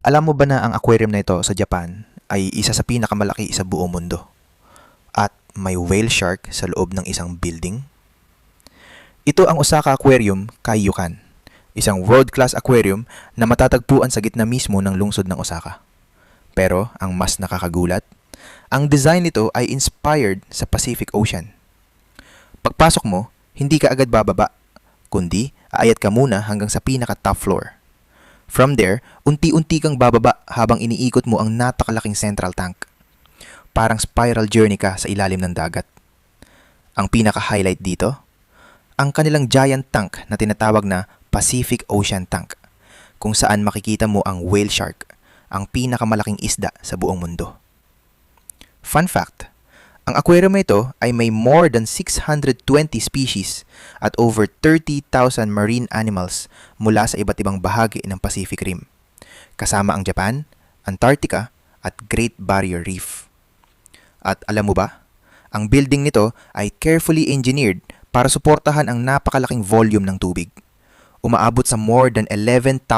Alam mo ba na ang aquarium na ito sa Japan ay isa sa pinakamalaki sa buong mundo? At may whale shark sa loob ng isang building? Ito ang Osaka Aquarium Kaiyukan, isang world-class aquarium na matatagpuan sa gitna mismo ng lungsod ng Osaka. Pero ang mas nakakagulat, ang design nito ay inspired sa Pacific Ocean. Pagpasok mo, hindi ka agad bababa, kundi aayat ka muna hanggang sa pinaka-top floor. From there, unti-unti kang bababa habang iniikot mo ang napakalaking central tank. Parang spiral journey ka sa ilalim ng dagat. Ang pinaka-highlight dito, ang kanilang giant tank na tinatawag na Pacific Ocean Tank, kung saan makikita mo ang whale shark, ang pinakamalaking isda sa buong mundo. Fun fact, ang aquarium na ito ay may more than 620 species at over 30,000 marine animals mula sa iba't ibang bahagi ng Pacific Rim, kasama ang Japan, Antarctica at Great Barrier Reef. At alam mo ba, ang building nito ay carefully engineered para suportahan ang napakalaking volume ng tubig. Umaabot sa more than 11,000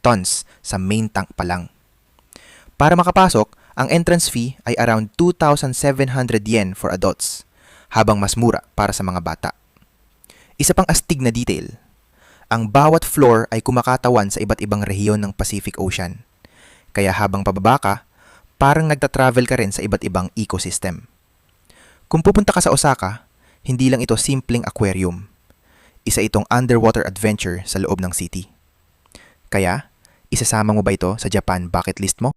tons sa main tank pa lang. Para makapasok, ang entrance fee ay around 2,700 yen for adults, habang mas mura para sa mga bata. Isa pang astig na detail, ang bawat floor ay kumakatawan sa iba't ibang rehiyon ng Pacific Ocean. Kaya habang pababa ka, parang nagta-travel ka rin sa iba't ibang ecosystem. Kung pupunta ka sa Osaka, hindi lang ito simpleng aquarium. Isa itong underwater adventure sa loob ng city. Kaya, isasama mo ba ito sa Japan bucket list mo?